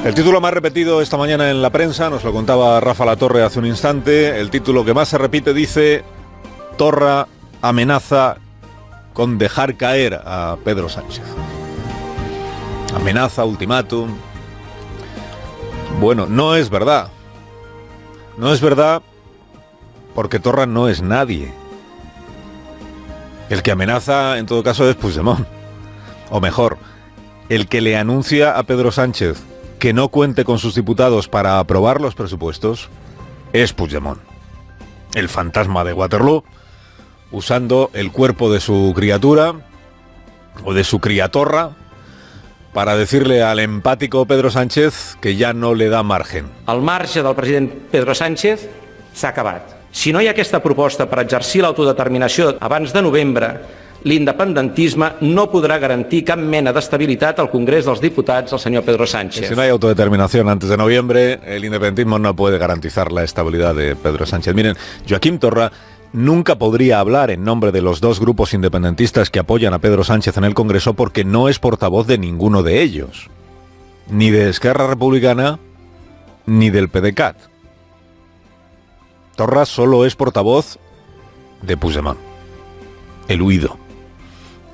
El título más repetido esta mañana en la prensa, nos lo contaba Rafa Latorre hace un instante, el título que más se repite dice: Torra amenaza con dejar caer a Pedro Sánchez. Amenaza, ultimátum. Bueno, no es verdad. No es verdad porque Torra no es nadie. El que amenaza, en todo caso, es Puigdemont. O mejor, el que le anuncia a Pedro Sánchez que no cuente con sus diputados para aprobar los presupuestos es Puigdemont. El fantasma de Waterloo, usando el cuerpo de su criatura o de su criatorra para decirle al empático Pedro Sánchez que ya no le da margen. El marge del president Pedro Sánchez s'ha acabat. Si no hi ha aquesta proposta per exercir l'autodeterminació abans de novembre, l'independentisme no podrà garantir cap mena d'estabilitat al Congrés dels Diputats al senyor Pedro Sánchez. Si no hay autodeterminación antes de noviembre, el independentismo no puede garantizar la estabilidad de Pedro Sánchez. Miren, Joaquim Torra nunca podría hablar en nombre de los dos grupos independentistas que apoyan a Pedro Sánchez en el Congreso porque no es portavoz de ninguno de ellos. Ni de Esquerra Republicana, ni del PDeCAT. Torra solo es portavoz de Puigdemont, el huido.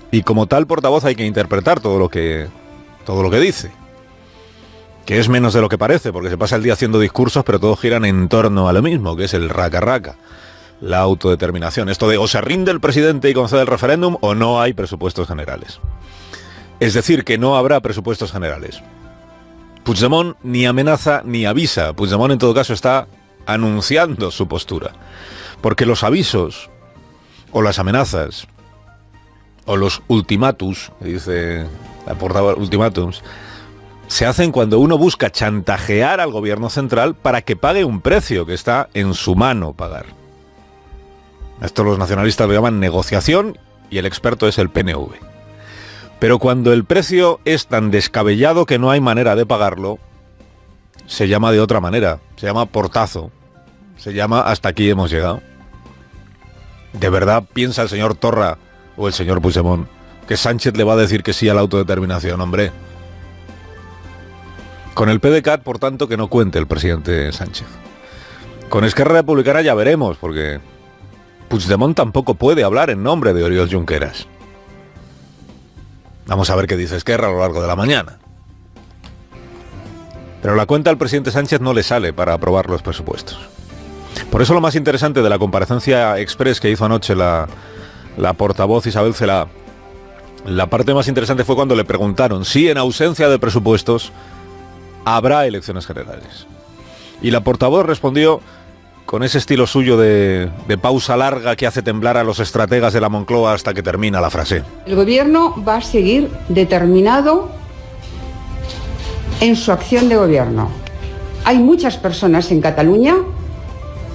Y como tal portavoz hay que interpretar todo lo que dice. Que es menos de lo que parece, porque se pasa el día haciendo discursos, pero todos giran en torno a lo mismo, que es el raca-raca, la autodeterminación. Esto de o se rinde el presidente y concede el referéndum o no hay presupuestos generales. Es decir, que no habrá presupuestos generales. Puigdemont ni amenaza ni avisa. Puigdemont en todo caso está anunciando su postura. Porque los avisos o las amenazas o los ultimátus, que dice la portavoz, ultimátums, se hacen cuando uno busca chantajear al gobierno central para que pague un precio que está en su mano pagar. Esto los nacionalistas lo llaman negociación y el experto es el PNV. Pero cuando el precio es tan descabellado que no hay manera de pagarlo, se llama de otra manera, se llama portazo, se llama hasta aquí hemos llegado. ¿De verdad piensa el señor Torra o el señor Puigdemont que Sánchez le va a decir que sí a la autodeterminación, hombre? Con el PDeCAT, por tanto, que no cuente el presidente Sánchez. Con Esquerra Republicana ya veremos, porque Puigdemont tampoco puede hablar en nombre de Oriol Junqueras. Vamos a ver qué dice Esquerra a lo largo de la mañana. Pero la cuenta al presidente Sánchez no le sale para aprobar los presupuestos. Por eso lo más interesante de la comparecencia express que hizo anoche la portavoz Isabel Celaá, la parte más interesante fue cuando le preguntaron si en ausencia de presupuestos habrá elecciones generales. Y la portavoz respondió con ese estilo suyo de pausa larga que hace temblar a los estrategas de la Moncloa hasta que termina la frase. El gobierno va a seguir determinado en su acción de gobierno. Hay muchas personas en Cataluña,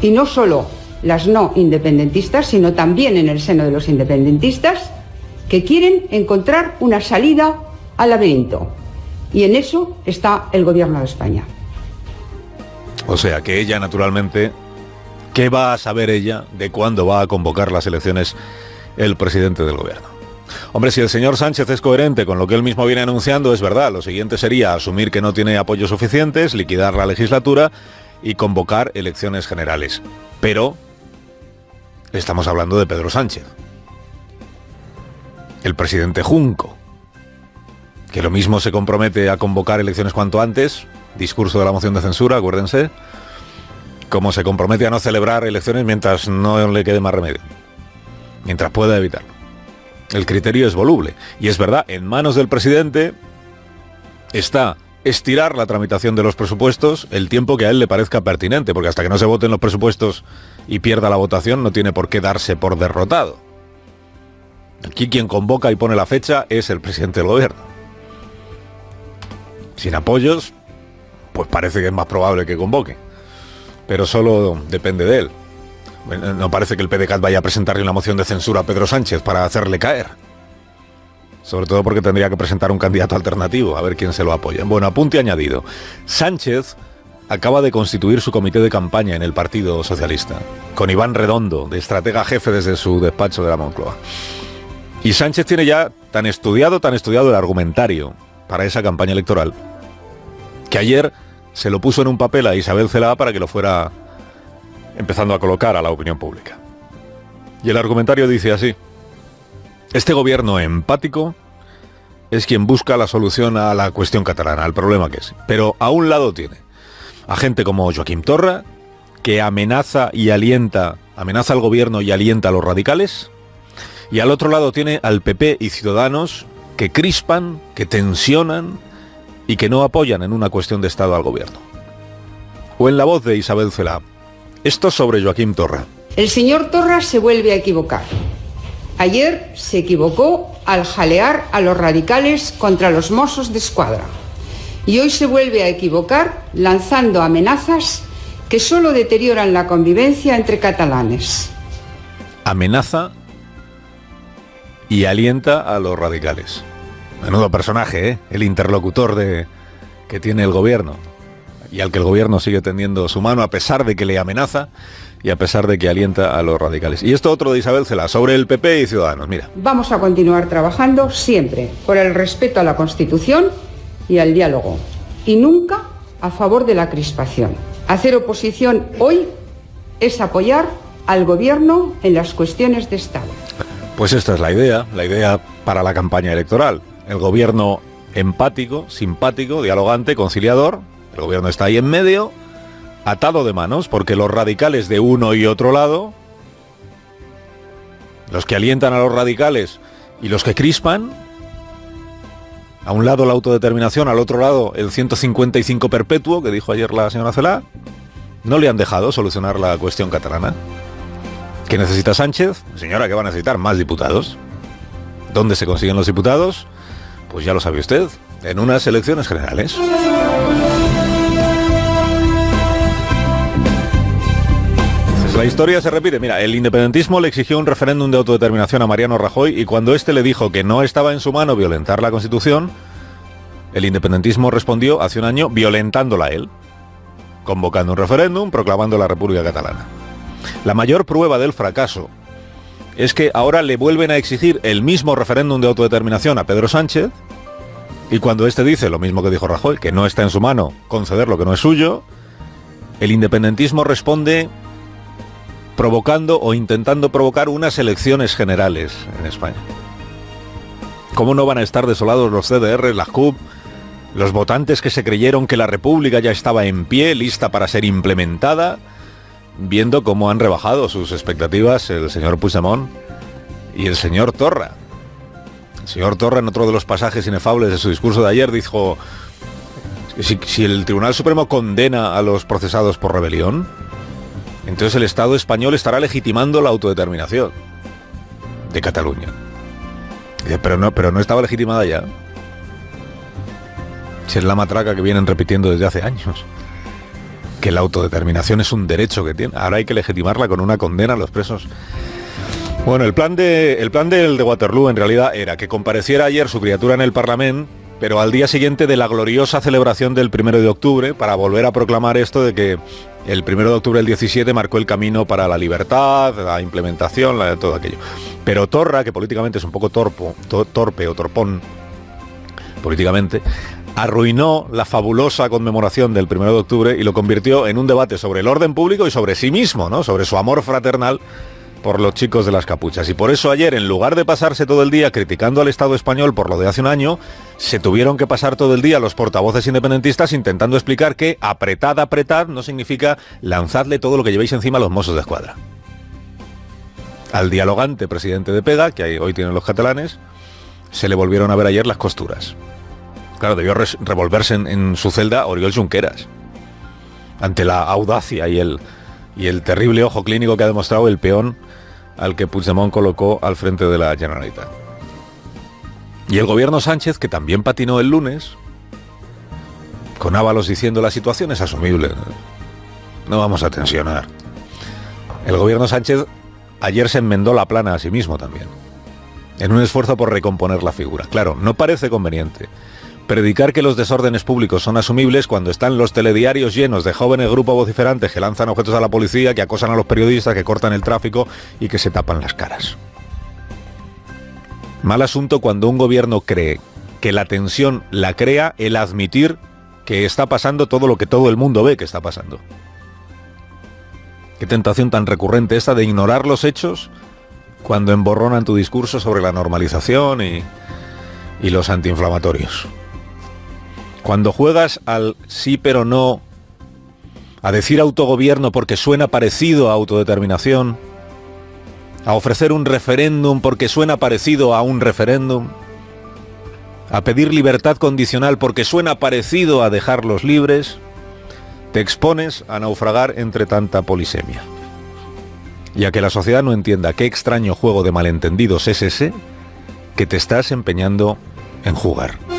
y no solo las no independentistas, sino también en el seno de los independentistas, que quieren encontrar una salida al laberinto. Y en eso está el gobierno de España. O sea que ella, naturalmente, ¿qué va a saber ella de cuándo va a convocar las elecciones el presidente del gobierno? Hombre, si el señor Sánchez es coherente con lo que él mismo viene anunciando, es verdad. Lo siguiente sería asumir que no tiene apoyos suficientes, liquidar la legislatura y convocar elecciones generales. Pero estamos hablando de Pedro Sánchez, el presidente junco, que lo mismo se compromete a convocar elecciones cuanto antes, discurso de la moción de censura, acuérdense, como se compromete a no celebrar elecciones mientras no le quede más remedio, mientras pueda evitarlo. El criterio es voluble, y es verdad, en manos del presidente está estirar la tramitación de los presupuestos el tiempo que a él le parezca pertinente, porque hasta que no se voten los presupuestos y pierda la votación no tiene por qué darse por derrotado. Aquí quien convoca y pone la fecha es el presidente del gobierno. Sin apoyos, pues parece que es más probable que convoque, pero solo depende de él. No parece que el PDeCAT vaya a presentarle una moción de censura a Pedro Sánchez para hacerle caer. Sobre todo porque tendría que presentar un candidato alternativo, a ver quién se lo apoya. Bueno, apunte añadido. Sánchez acaba de constituir su comité de campaña en el Partido Socialista, con Iván Redondo, de estratega jefe desde su despacho de la Moncloa. Y Sánchez tiene ya tan estudiado el argumentario para esa campaña electoral, que ayer se lo puso en un papel a Isabel Celaá para que lo fuera empezando a colocar a la opinión pública. Y el argumentario dice así: este gobierno empático es quien busca la solución a la cuestión catalana, al problema que es. Pero a un lado tiene a gente como Joaquim Torra, que amenaza al gobierno y alienta a los radicales, y al otro lado tiene al PP y Ciudadanos, que crispan, que tensionan y que no apoyan en una cuestión de Estado al gobierno. O en la voz de Isabel Celaá. Esto sobre Joaquim Torra. El señor Torra se vuelve a equivocar. Ayer se equivocó al jalear a los radicales contra los Mossos de Escuadra. Y hoy se vuelve a equivocar lanzando amenazas que solo deterioran la convivencia entre catalanes. Amenaza y alienta a los radicales. Menudo personaje, ¿eh? El interlocutor que tiene el gobierno, y al que el gobierno sigue tendiendo su mano a pesar de que le amenaza y a pesar de que alienta a los radicales. Y esto otro de Isabel Celaá, sobre el PP y Ciudadanos, mira. Vamos a continuar trabajando siempre por el respeto a la Constitución y al diálogo, y nunca a favor de la crispación. Hacer oposición hoy es apoyar al gobierno en las cuestiones de Estado. Pues esta es la idea para la campaña electoral. El gobierno empático, simpático, dialogante, conciliador. El gobierno está ahí en medio, atado de manos, porque los radicales de uno y otro lado, los que alientan a los radicales y los que crispan, a un lado la autodeterminación, al otro lado el 155 perpetuo, que dijo ayer la señora Celaá, no le han dejado solucionar la cuestión catalana. ¿Qué necesita Sánchez? Señora, ¿qué va a necesitar? Más diputados. ¿Dónde se consiguen los diputados? Pues ya lo sabe usted, en unas elecciones generales. La historia se repite. Mira, el independentismo le exigió un referéndum de autodeterminación a Mariano Rajoy, y cuando éste le dijo que no estaba en su mano violentar la Constitución, el independentismo respondió hace un año violentándola él, convocando un referéndum, proclamando la República Catalana. La mayor prueba del fracaso es que ahora le vuelven a exigir el mismo referéndum de autodeterminación a Pedro Sánchez, y cuando éste dice lo mismo que dijo Rajoy, que no está en su mano conceder lo que no es suyo, el independentismo responde provocando o intentando provocar unas elecciones generales en España. ¿Cómo no van a estar desolados los CDR, la CUP, los votantes que se creyeron que la República ya estaba en pie, lista para ser implementada, viendo cómo han rebajado sus expectativas el señor Puigdemont y el señor Torra? El señor Torra, en otro de los pasajes inefables de su discurso de ayer, dijo: si el Tribunal Supremo condena a los procesados por rebelión, entonces el Estado español estará legitimando la autodeterminación de Cataluña. Dice, pero no estaba legitimada ya. Si es la matraca que vienen repitiendo desde hace años, que la autodeterminación es un derecho que tiene. Ahora hay que legitimarla con una condena a los presos. Bueno, el plan de Waterloo en realidad era que compareciera ayer su criatura en el Parlamento, pero al día siguiente de la gloriosa celebración del 1 de octubre, para volver a proclamar esto de que el 1 de octubre del 17 marcó el camino para la libertad, la implementación, todo aquello. Pero Torra, que políticamente es un poco torpe o torpón políticamente, arruinó la fabulosa conmemoración del 1 de octubre y lo convirtió en un debate sobre el orden público y sobre sí mismo, ¿no? Sobre su amor fraternal por los chicos de las capuchas. Y por eso ayer, en lugar de pasarse todo el día criticando al Estado español por lo de hace un año, se tuvieron que pasar todo el día los portavoces independentistas intentando explicar que apretad no significa lanzadle todo lo que llevéis encima a los Mossos de Escuadra. Al dialogante presidente de PEGA, que hoy tienen los catalanes, se le volvieron a ver ayer las costuras. Claro, debió revolverse en su celda Oriol Junqueras, ante la audacia y el terrible ojo clínico que ha demostrado el peón al que Puigdemont colocó al frente de la Generalitat. Y el gobierno Sánchez, que también patinó el lunes, con Ábalos diciendo la situación es asumible, no vamos a tensionar. El gobierno Sánchez ayer se enmendó la plana a sí mismo también, en un esfuerzo por recomponer la figura. Claro, no parece conveniente predicar que los desórdenes públicos son asumibles cuando están los telediarios llenos de jóvenes grupos vociferantes que lanzan objetos a la policía, que acosan a los periodistas, que cortan el tráfico y que se tapan las caras. Mal asunto cuando un gobierno cree que la tensión la crea el admitir que está pasando todo lo que todo el mundo ve que está pasando. Qué tentación tan recurrente esta de ignorar los hechos cuando emborronan tu discurso sobre la normalización y los antiinflamatorios. Cuando juegas al sí pero no, a decir autogobierno porque suena parecido a autodeterminación, a ofrecer un referéndum porque suena parecido a un referéndum, a pedir libertad condicional porque suena parecido a dejarlos libres, te expones a naufragar entre tanta polisemia. Y a que la sociedad no entienda qué extraño juego de malentendidos es ese que te estás empeñando en jugar.